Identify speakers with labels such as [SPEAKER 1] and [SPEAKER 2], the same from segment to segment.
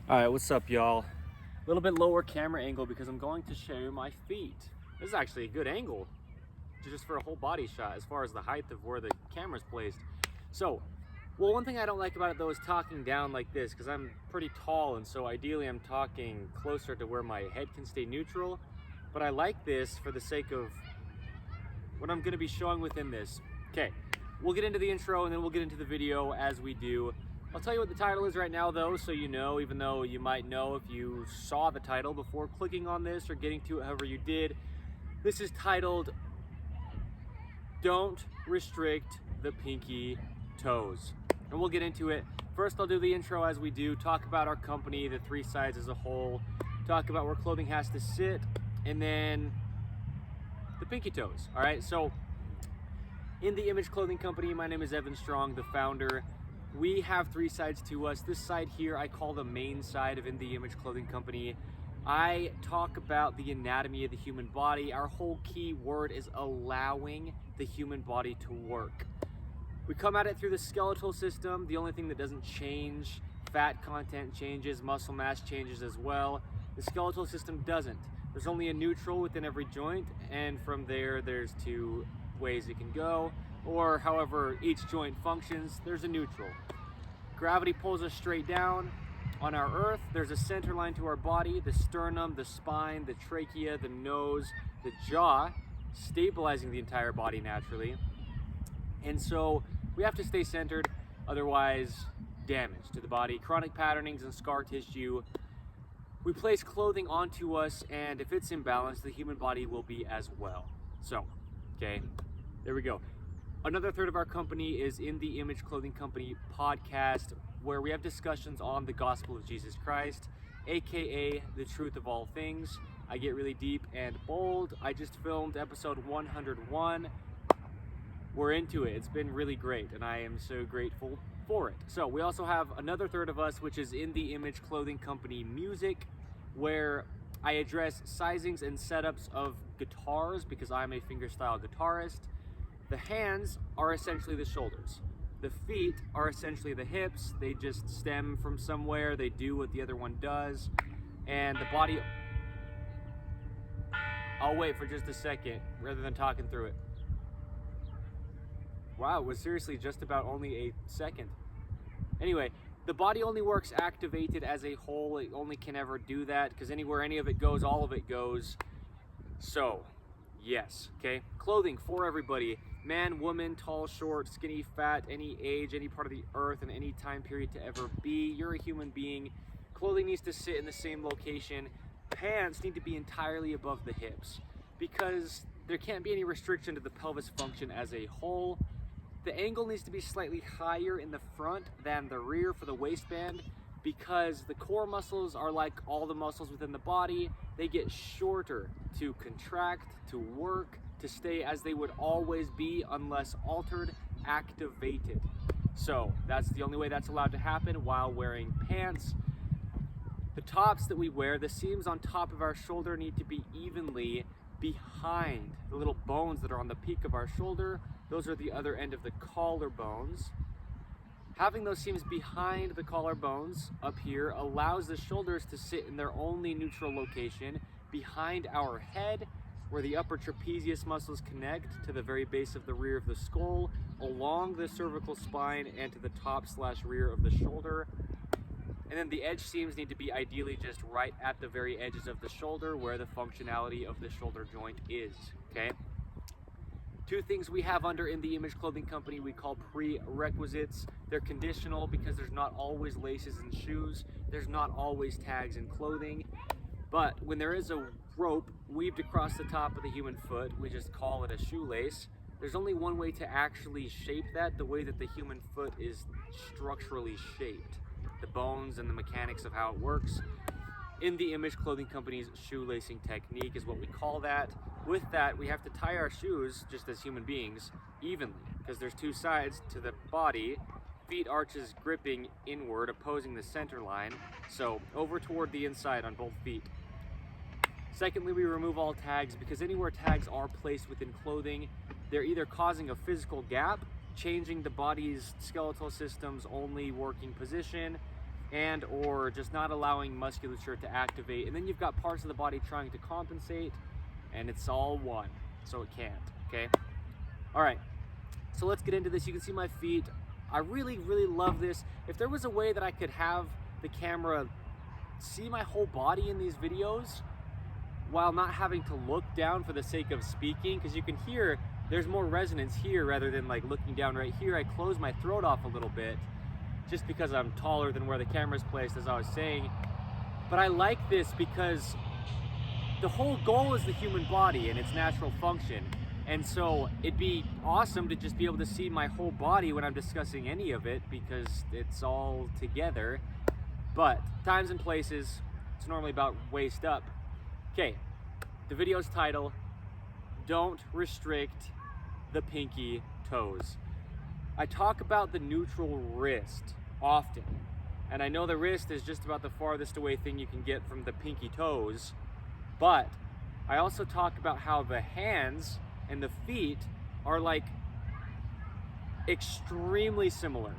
[SPEAKER 1] Alright, what's up y'all? A little bit lower camera angle because I'm going to show you my feet. This is actually a good angle just for a whole body shot as far as the height of where the camera's placed. So, well, one thing I don't like about it though is talking down like this because I'm pretty tall, and so ideally I'm talking closer to where my head can stay neutral. But I like this for the sake of what I'm going to be showing within this. Okay, we'll get into the intro and then we'll get into the video as we do. I'll tell you what the title is right now though, so you know, even though you might know if you saw the title before clicking on this or getting to it however you did. This is titled, Don't Restrict the Pinky Toes. And we'll get into it. First I'll do the intro as we do, talk about our company, the three sides as a whole, talk about where clothing has to sit, and then the pinky toes. Alright, so in the Image Clothing Company, my name is Evan Strong, the founder. We have three sides to us. This side here I call the main side of In the Image Clothing Company. I talk about the anatomy of the human body. Our whole key word is allowing the human body to work. We come at it through the skeletal system. The only thing that doesn't change, fat content changes, muscle mass changes as well. The skeletal system doesn't. There's only a neutral within every joint, and from there there's two ways it can go, or however each joint functions, there's a neutral. Gravity pulls us straight down. On our earth, there's a center line to our body, the sternum, the spine, the trachea, the nose, the jaw, stabilizing the entire body naturally. And so we have to stay centered, otherwise damage to the body. Chronic patternings and scar tissue. We place clothing onto us, and if it's imbalanced, the human body will be as well. So, okay, there we go. Another third of our company is In the Image Clothing Company podcast, where we have discussions on the gospel of Jesus Christ, aka the truth of all things. I get really deep and bold. I just filmed episode 101. We're into it. It's been really great, and I am so grateful for it. So we also have another third of us, which is In the Image Clothing Company music, where I address sizings and setups of guitars because I'm a fingerstyle guitarist. The hands are essentially the shoulders. The feet are essentially the hips. They just stem from somewhere. They do what the other one does. And the body... I'll wait for just a second rather than talking through it. Wow, it was seriously just about only a second. Anyway, the body only works activated as a whole. It only can ever do that because anywhere any of it goes, all of it goes. So, yes, okay? Clothing for everybody. Man, woman, tall, short, skinny, fat, any age, any part of the earth, and any time period to ever be. You're a human being. Clothing needs to sit in the same location. Pants need to be entirely above the hips because there can't be any restriction to the pelvis function as a whole. The angle needs to be slightly higher in the front than the rear for the waistband because the core muscles are like all the muscles within the body. They get shorter to contract, to work, to stay as they would always be unless altered, activated. So that's the only way that's allowed to happen while wearing pants. The tops that we wear, the seams on top of our shoulder need to be evenly behind the little bones that are on the peak of our shoulder. Those are the other end of the collarbones. Having those seams behind the collarbones up here allows the shoulders to sit in their only neutral location behind our head, where the upper trapezius muscles connect to the very base of the rear of the skull, along the cervical spine, and to the top/rear of the shoulder. And then the edge seams need to be ideally just right at the very edges of the shoulder where the functionality of the shoulder joint is, okay? Two things we have under In the Image Clothing Company we call prerequisites. They're conditional because there's not always laces in shoes. There's not always tags in clothing. But when there is a rope weaved across the top of the human foot, we just call it a shoelace. There's only one way to actually shape that, the way that the human foot is structurally shaped. The bones and the mechanics of how it works. In the Image Clothing Company's shoelacing technique is what we call that. With that, we have to tie our shoes, just as human beings, evenly, because there's two sides to the body. Feet arches gripping inward, opposing the center line, so over toward the inside on both feet. Secondly, we remove all tags because anywhere tags are placed within clothing, they're either causing a physical gap, changing the body's skeletal system's only working position, and or just not allowing musculature to activate. And then you've got parts of the body trying to compensate, and it's all one, so it can't, okay? All right, so let's get into this. You can see my feet. I really, really love this. If there was a way that I could have the camera see my whole body in these videos while not having to look down for the sake of speaking, because you can hear there's more resonance here rather than like looking down right here. I close my throat off a little bit just because I'm taller than where the camera's placed, as I was saying. But I like this because the whole goal is the human body and its natural function. And so it'd be awesome to just be able to see my whole body when I'm discussing any of it, because it's all together. But times and places, it's normally about waist up. Okay, the video's title, Don't Restrict the Pinky Toes. I talk about the neutral wrist often, and I know the wrist is just about the farthest away thing you can get from the pinky toes, but I also talk about how the hands and the feet are like extremely similar.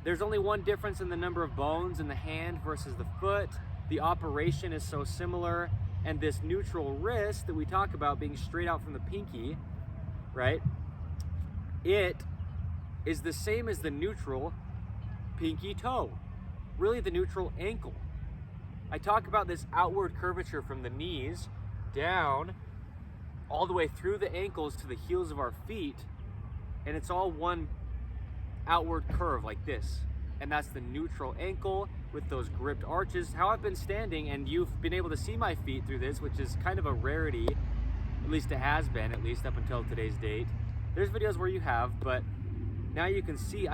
[SPEAKER 1] There's only one difference in the number of bones in the hand versus the foot. The operation is so similar, and this neutral wrist that we talk about being straight out from the pinky, right? It is the same as the neutral pinky toe, really the neutral ankle. I talk about this outward curvature from the knees down all the way through the ankles to the heels of our feet, and it's all one outward curve like this. And that's the neutral ankle with those gripped arches. How I've been standing, and you've been able to see my feet through this, which is kind of a rarity, at least it has been, at least up until today's date. There's videos where you have, but now you can see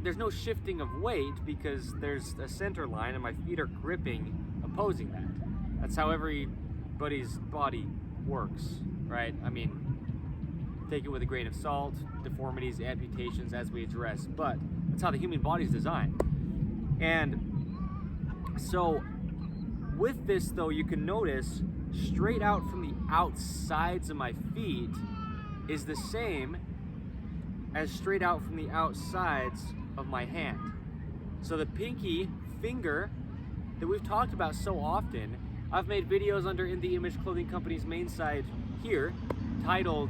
[SPEAKER 1] there's no shifting of weight because there's a center line and my feet are gripping, opposing that. That's how everybody's body works, right? I mean, take it with a grain of salt, deformities, amputations as we address, but that's how the human body is designed. And so with this though, you can notice straight out from the outsides of my feet is the same as straight out from the outsides of my hand. So the pinky finger that we've talked about so often, I've made videos under In The Image Clothing Company's main site here titled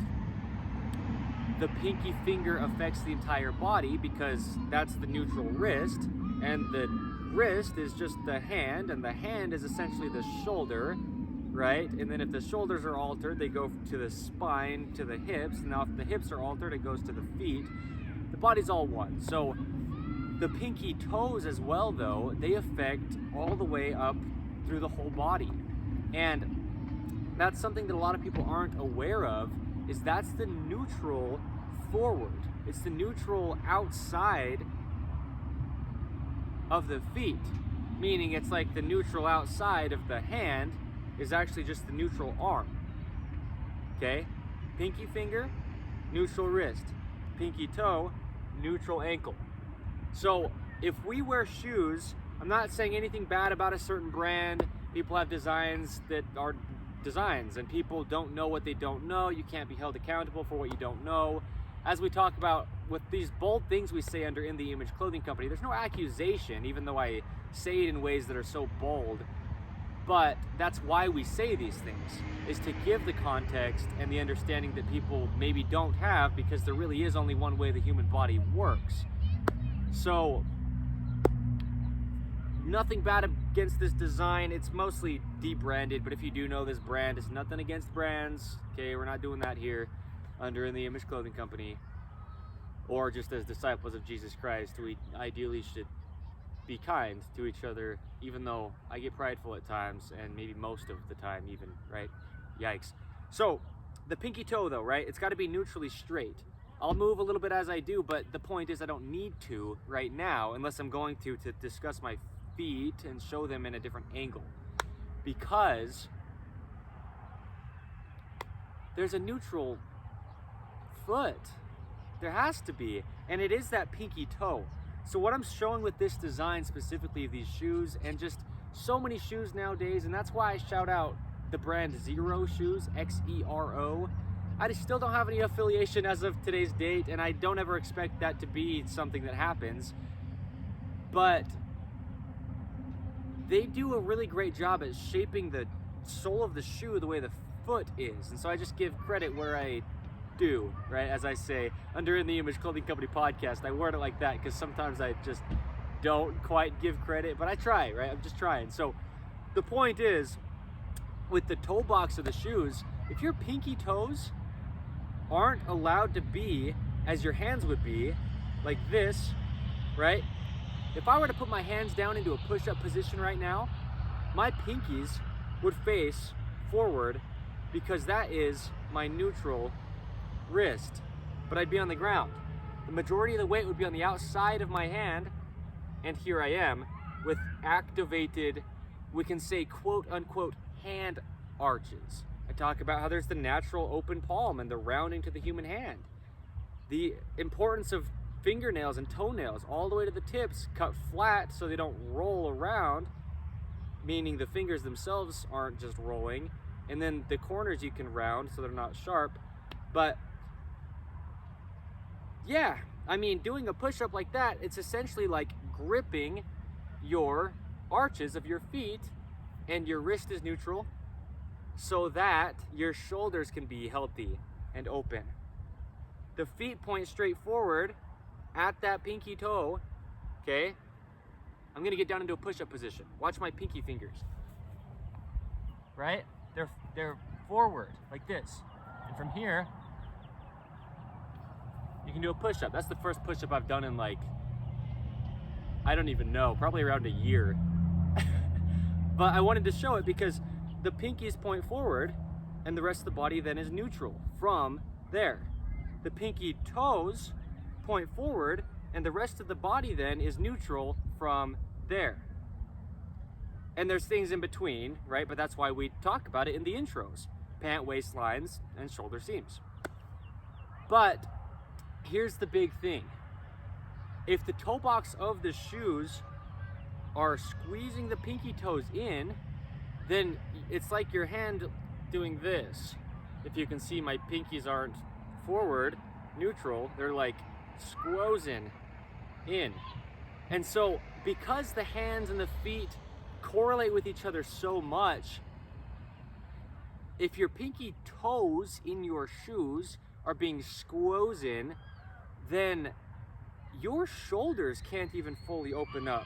[SPEAKER 1] The Pinky Finger Affects the Entire Body, because that's the neutral wrist, and the wrist is just the hand, and the hand is essentially the shoulder, right? And then if the shoulders are altered, they go to the spine, to the hips. Now if the hips are altered, it goes to the feet. The body's all one. So the pinky toes as well though, they affect all the way up through the whole body. And that's something that a lot of people aren't aware of, is that's the neutral forward. It's the neutral outside of the feet, meaning it's like the neutral outside of the hand is actually just the neutral arm. Okay? Pinky finger, neutral wrist. Pinky toe, neutral ankle. So if we wear shoes, I'm not saying anything bad about a certain brand. People have designs that are designs, and people don't know what they don't know. You can't be held accountable for what you don't know. As we talk about with these bold things we say under In The Image Clothing Company, there's no accusation, even though I say it in ways that are so bold. But that's why we say these things, is to give the context and the understanding that people maybe don't have, because there really is only one way the human body works. So nothing bad against this design. It's mostly debranded, but if you do know this brand, it's nothing against brands. Okay, we're not doing that here under In The Image Clothing Company, or just as disciples of Jesus Christ. We ideally should be kind to each other, even though I get prideful at times, and maybe most of the time even, right? Yikes. So the pinky toe though, right? It's got to be neutrally straight. I'll move a little bit as I do, but the point is I don't need to right now, unless I'm going to discuss my feet and show them in a different angle, because there's a neutral foot. There has to be, and it is that pinky toe. So what I'm showing with this design specifically of these shoes, and just so many shoes nowadays, and that's why I shout out the brand Xero shoes, Xero. I still don't have any affiliation as of today's date, and I don't ever expect that to be something that happens. But they do a really great job at shaping the sole of the shoe the way the foot is. And so I just give credit where I do, right? As I say, under In the Image Clothing Company podcast, I word it like that because sometimes I just don't quite give credit, but I try, right? I'm just trying. So the point is, with the toe box of the shoes, if your pinky toes aren't allowed to be as your hands would be, like this, right? If I were to put my hands down into a push-up position right now, my pinkies would face forward because that is my neutral wrist, but I'd be on the ground. The majority of the weight would be on the outside of my hand, and here I am with activated, we can say quote unquote, hand arches. I talk about how there's the natural open palm and the rounding to the human hand. The importance of fingernails and toenails all the way to the tips cut flat so they don't roll around, meaning the fingers themselves aren't just rolling, and then the corners you can round so they're not sharp. But yeah, I mean, doing a push-up like that, it's essentially like gripping your arches of your feet, and your wrist is neutral so that your shoulders can be healthy and open. The feet point straight forward at that pinky toe, okay? I'm gonna get down into a push-up position. Watch my pinky fingers, right? They're forward, like this. And from here, you can do a push-up. That's the first push-up I've done in like, I don't even know, probably around a year. But I wanted to show it because the pinkies point forward and the rest of the body then is neutral from there. The pinky toes point forward and the rest of the body then is neutral from there. And there's things in between, right? But that's why we talk about it in the intros: pant waistlines and shoulder seams. But here's the big thing. If the toe box of the shoes are squeezing the pinky toes in, then it's like your hand doing this. If you can see, my pinkies aren't forward, neutral, they're like squozen in. And so because the hands and the feet correlate with each other so much, if your pinky toes in your shoes are being squozen, then your shoulders can't even fully open up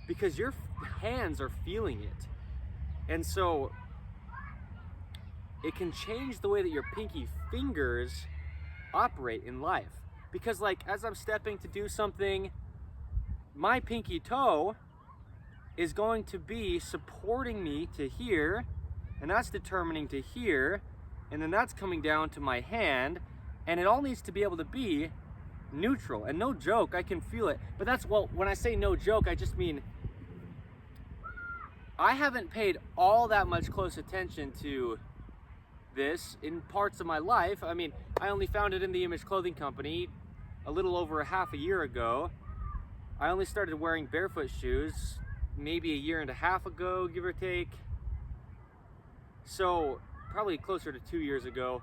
[SPEAKER 1] because your hands are feeling it. And so it can change the way that your pinky fingers operate in life. Because like, as I'm stepping to do something, my pinky toe is going to be supporting me to here, and that's determining to here, and then that's coming down to my hand, and it all needs to be able to be neutral. And no joke, I can feel it. But that's, well, when I say no joke, I just mean I haven't paid all that much close attention to this in parts of my life. I mean, I only found it in the Image Clothing Company a little over half a year ago. I only started wearing barefoot shoes maybe a year and a half ago, give or take. So probably closer to 2 years ago.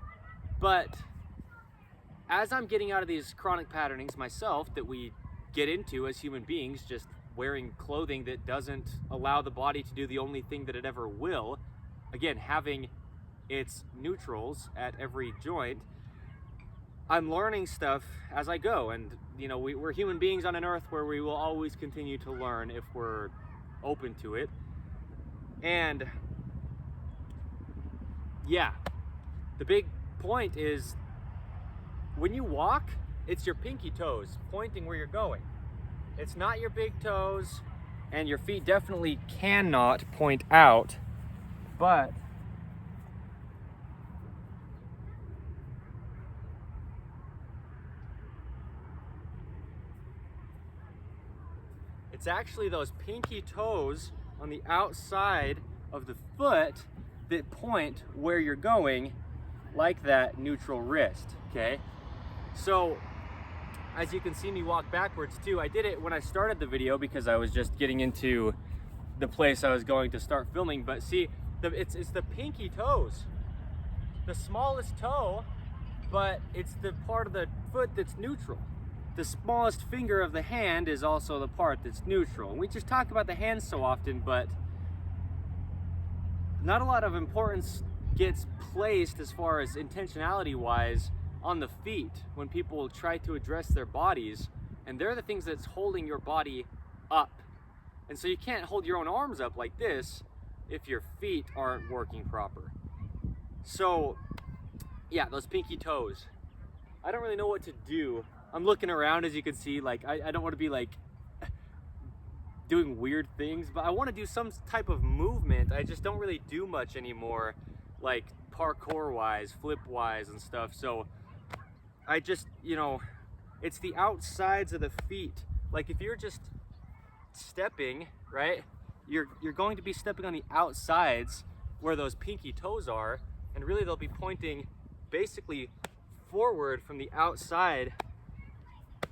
[SPEAKER 1] But as I'm getting out of these chronic patternings myself that we get into as human beings, just wearing clothing that doesn't allow the body to do the only thing that it ever will, again, having its neutrals at every joint, I'm learning stuff as I go. And you know, we're human beings on an earth where we will always continue to learn if we're open to it. And yeah, the big point is when you walk, it's your pinky toes pointing where you're going. It's not your big toes, and your feet definitely cannot point out, but it's actually those pinky toes on the outside of the foot that point where you're going, like that neutral wrist, okay? So as you can see me walk backwards too, I did it when I started the video because I was just getting into the place I was going to start filming. But see, it's the pinky toes, the smallest toe, but it's the part of the foot that's neutral. The smallest finger of the hand is also the part that's neutral. And we just talk about the hands so often, but not a lot of importance gets placed as far as intentionality wise on the feet when people try to address their bodies, and they're the things that's holding your body up. And so you can't hold your own arms up like this if your feet aren't working proper. So yeah, those pinky toes, I don't really know what to do. I'm looking around, as you can see, like I don't want to be like doing weird things, but I want to do some type of movement. I just don't really do much anymore, like parkour wise, flip wise and stuff. So I just, you know, it's the outsides of the feet. Like if you're just stepping, right, you're going to be stepping on the outsides where those pinky toes are, and really they'll be pointing basically forward from the outside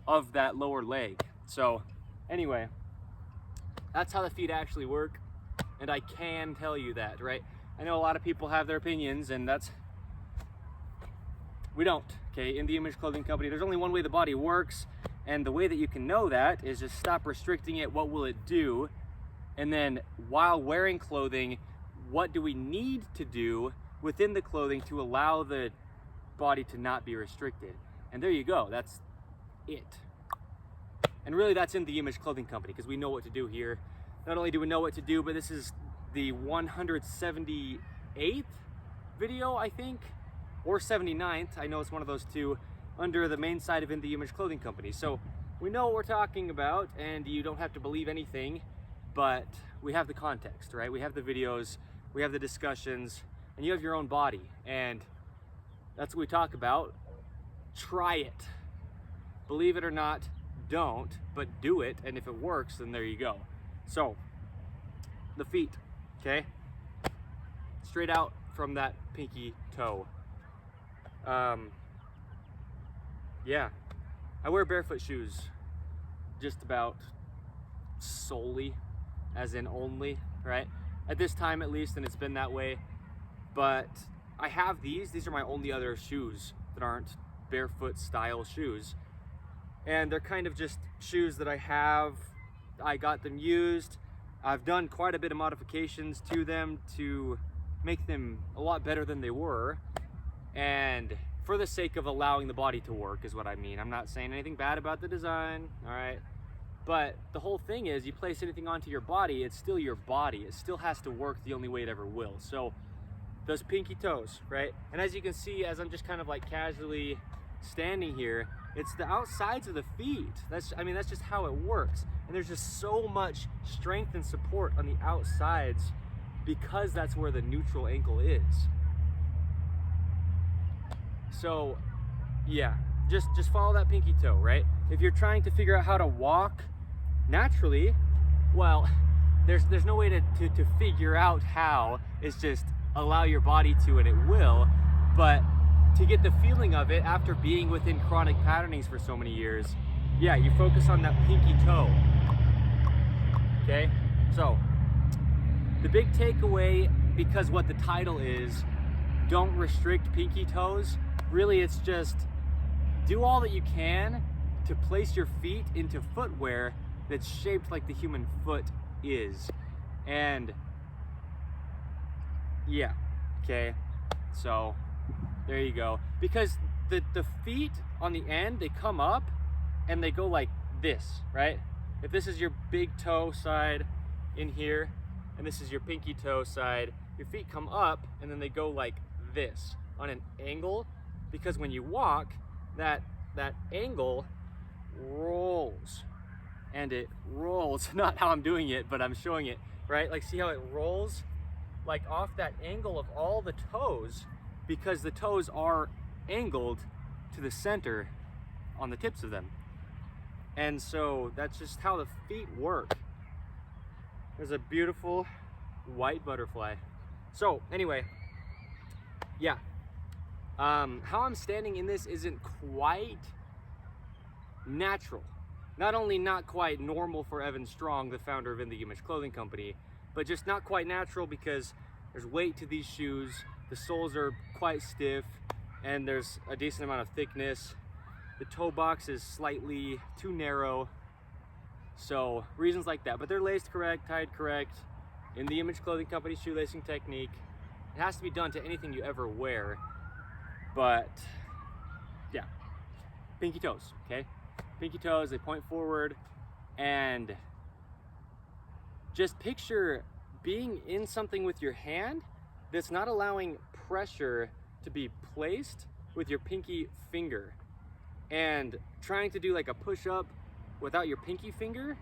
[SPEAKER 1] of that lower leg. So anyway, that's how the feet actually work, and I can tell you that, right? I know a lot of people have their opinions, and we don't, okay? In the Image Clothing Company, there's only one way the body works, and the way that you can know that is just stop restricting it. What will it do? And then while wearing clothing, what do we need to do within the clothing to allow the body to not be restricted? And there you go, that's it. And really that's in the Image Clothing Company, because we know what to do here. Not only do we know what to do, but this is the 178th video, I think, or 79th, I know it's one of those two, under the main side of In the Image Clothing Company. So we know what we're talking about, and you don't have to believe anything, but we have the context, right? We have the videos, we have the discussions, and you have your own body, and that's what we talk about. Try it. Believe it or not, don't, but do it, and if it works, then there you go. So the feet, okay, straight out from that pinky toe. Yeah, I wear barefoot shoes just about solely, as in only, right, at this time at least, and it's been that way. But I have these are my only other shoes that aren't barefoot style shoes. And they're kind of just shoes that I have. I got them used. I've done quite a bit of modifications to them to make them a lot better than they were. And for the sake of allowing the body to work is what I mean. I'm not saying anything bad about the design, all right? But the whole thing is, you place anything onto your body, it's still your body. It still has to work the only way it ever will. So those pinky toes, right? And as you can see, as I'm just kind of like casually standing here, it's the outsides of the feet. That's just how it works. And there's just so much strength and support on the outsides because that's where the neutral ankle is. So yeah, just follow that pinky toe, right? If you're trying to figure out how to walk naturally, well, there's no way to figure out how. It's just allow your body to, and it will. But to get the feeling of it after being within chronic patternings for so many years, yeah, you focus on that pinky toe. Okay, so the big takeaway, because what the title is, don't restrict pinky toes, really it's just do all that you can to place your feet into footwear that's shaped like the human foot is. And yeah, okay, so there you go. Because the feet on the end, they come up and they go like this, right? If this is your big toe side in here, and this is your pinky toe side, your feet come up and then they go like this on an angle, because when you walk, that angle rolls, and it rolls, not how I'm doing it, but I'm showing it, right? Like, see how it rolls like off that angle of all the toes, because the toes are angled to the center on the tips of them. And so that's just how the feet work. There's a beautiful white butterfly. So anyway, yeah, how I'm standing in this isn't quite natural. Not only not quite normal for Evan Strong, the founder of In the Image Clothing Company, but just not quite natural because there's weight to these shoes, the soles are quite stiff, and there's a decent amount of thickness. The toe box is slightly too narrow, so reasons like that. But they're laced correct, tied correct, In the Image Clothing Company shoelacing technique. It has to be done to anything you ever wear. But yeah, pinky toes, okay? Pinky toes, they point forward, and just picture being in something with your hand that's not allowing pressure to be placed with your pinky finger, and trying to do like a push-up without your pinky finger.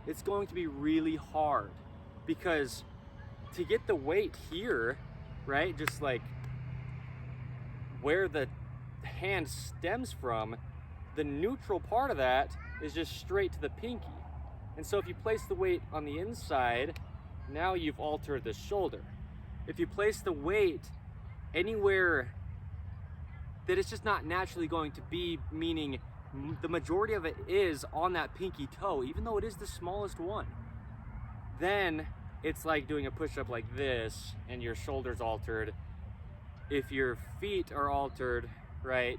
[SPEAKER 1] It's going to be really hard, because to get the weight here, right, just like where the hand stems from, the neutral part of that is just straight to the pinky. And so if you place the weight on the inside, now you've altered the shoulder. If you place the weight anywhere that it's just not naturally going to be, meaning the majority of it is on that pinky toe, even though it is the smallest one, then it's like doing a push-up like this and your shoulder's altered. If your feet are altered, right,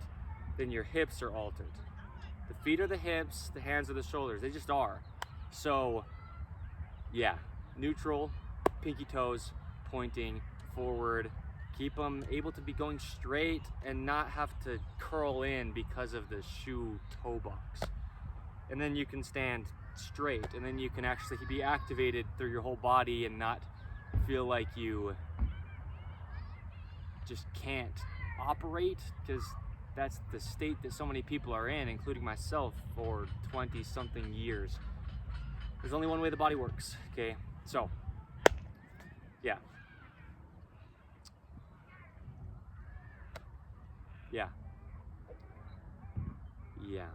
[SPEAKER 1] then your hips are altered. The feet are the hips, the hands are the shoulders. They just are. So yeah, neutral, pinky toes pointing forward. Keep them able to be going straight and not have to curl in because of the shoe toe box. And then you can stand straight, and then you can actually be activated through your whole body and not feel like you just can't operate, because that's the state that so many people are in, including myself, for 20-something years. There's only one way the body works, okay? So, yeah. Yeah. Yeah.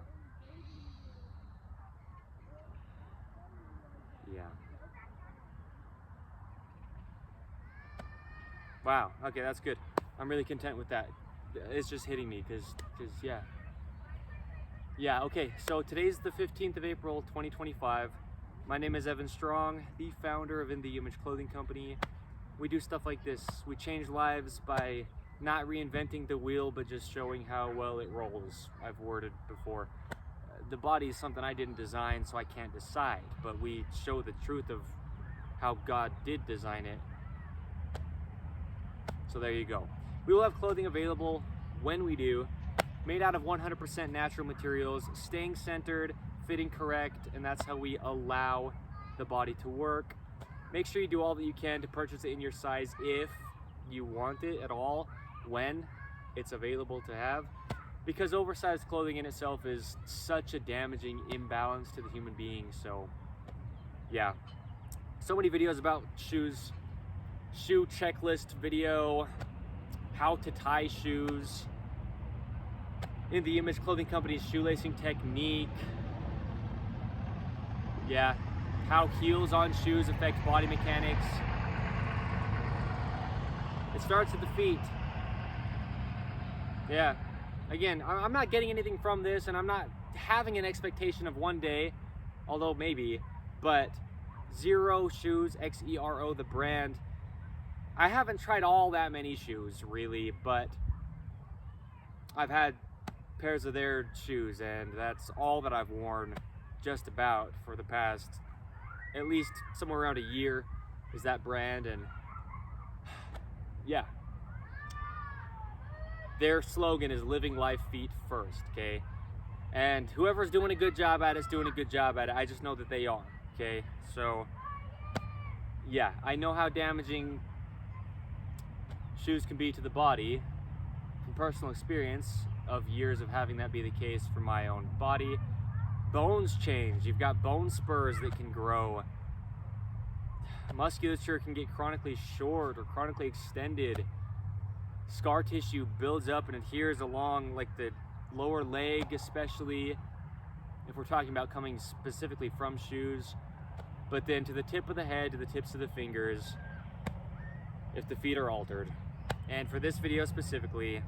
[SPEAKER 1] Yeah. Wow, okay, that's good. I'm really content with that. It's just hitting me, because yeah. Yeah, okay, so today's the 15th of April, 2025. My name is Evan Strong, the founder of In The Image Clothing Company. We do stuff like this. We change lives by not reinventing the wheel, but just showing how well it rolls. I've worded before. The body is something I didn't design, so I can't decide, but we show the truth of how God did design it. So there you go. We will have clothing available when we do, made out of 100% natural materials, staying centered, fitting correct, and that's how we allow the body to work. Make sure you do all that you can to purchase it in your size if you want it at all, when it's available to have, because oversized clothing in itself is such a damaging imbalance to the human being. So yeah, so many videos about shoes, shoe checklist video, how to tie shoes, In The Image Clothing Company's shoelacing technique, yeah, how heels on shoes affect body mechanics. It starts at the feet. Yeah, again, I'm not getting anything from this, and I'm not having an expectation of one day, although maybe, but Xero Shoes, Xero, the brand. I haven't tried all that many shoes, really, but I've had pairs of their shoes, and that's all that I've worn just about for the past, at least somewhere around a year, is that brand. And yeah, their slogan is living life feet first, okay? And whoever's doing a good job at it is doing a good job at it. I just know that they are, okay? So yeah, I know how damaging shoes can be to the body from personal experience of years of having that be the case for my own body. Bones change. You've got bone spurs that can grow. Musculature can get chronically short or chronically extended. Scar tissue builds up and adheres along like the lower leg, especially if we're talking about coming specifically from shoes, but then to the tip of the head, to the tips of the fingers, if the feet are altered. And for this video specifically,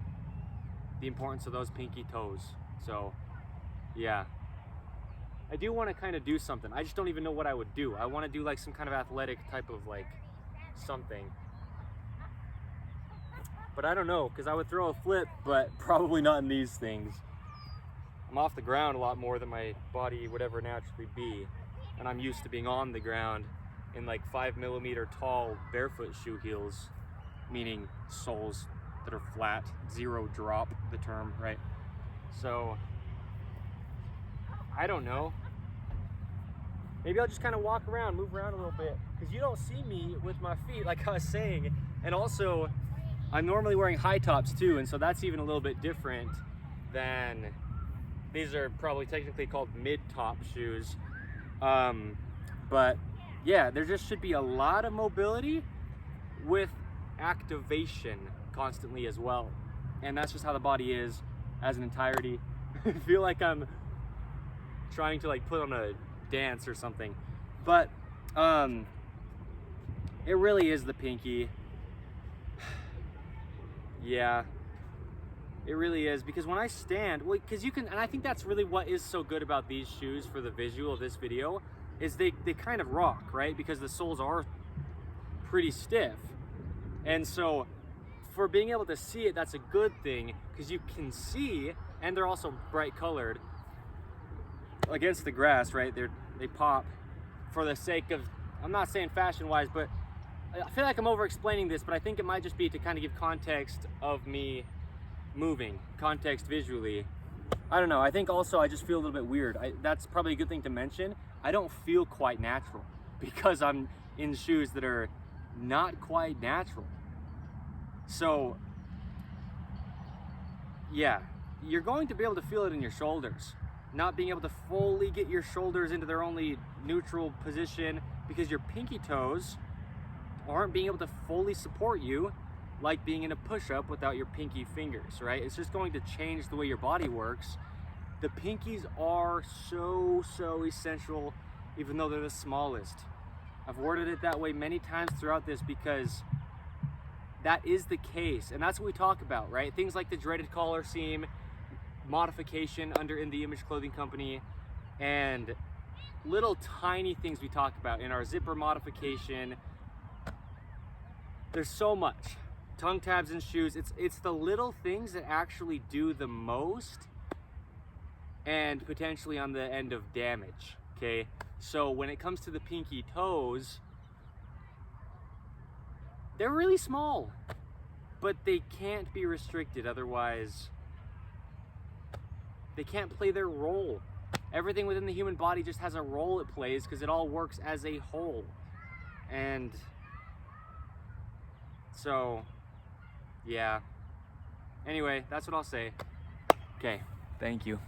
[SPEAKER 1] the importance of those pinky toes. So yeah, I do want to kind of do something. I just don't even know what I would do. I want to do like some kind of athletic type of like something, but I don't know, because I would throw a flip, but probably not in these things. I'm off the ground a lot more than my body would ever naturally be, and I'm used to being on the ground in like 5mm tall barefoot shoe heels. meaning soles that are flat, zero drop, the term, right? So, I don't know. Maybe I'll just kind of walk around, move around a little bit, because you don't see me with my feet, like I was saying. And also, I'm normally wearing high tops too, and so that's even a little bit different than, these are probably technically called mid-top shoes. But yeah, there just should be a lot of mobility with activation constantly as well. And that's just how the body is as an entirety. I feel like I'm trying to like put on a dance or something, but it really is the pinky. Yeah, it really is, because when I stand, well, because you can, and I think that's really what is so good about these shoes for the visual of this video, is they kind of rock, right? Because the soles are pretty stiff. And so for being able to see it, that's a good thing, because you can see, and they're also bright colored against the grass, right? They pop for the sake of, I'm not saying fashion wise, but I feel like I'm over explaining this, but I think it might just be to kind of give context of me moving, context visually. I don't know, I think also I just feel a little bit weird. That's probably a good thing to mention. I don't feel quite natural because I'm in shoes that are not quite natural. So yeah, you're going to be able to feel it in your shoulders. Not being able to fully get your shoulders into their only neutral position because your pinky toes aren't being able to fully support you, like being in a push-up without your pinky fingers, right? It's just going to change the way your body works. The pinkies are so essential, even though they're the smallest. I've worded it that way many times throughout this because that is the case, and that's what we talk about, right? Things like the dreaded collar seam modification under In The Image Clothing Company, and little tiny things we talk about in our zipper modification. There's so much. Tongue tabs in shoes, it's the little things that actually do the most and potentially on the end of damage, okay? So when it comes to the pinky toes, they're really small, but they can't be restricted, otherwise they can't play their role. Everything within the human body just has a role it plays because it all works as a whole. And so, yeah. Anyway, that's what I'll say. Okay, thank you.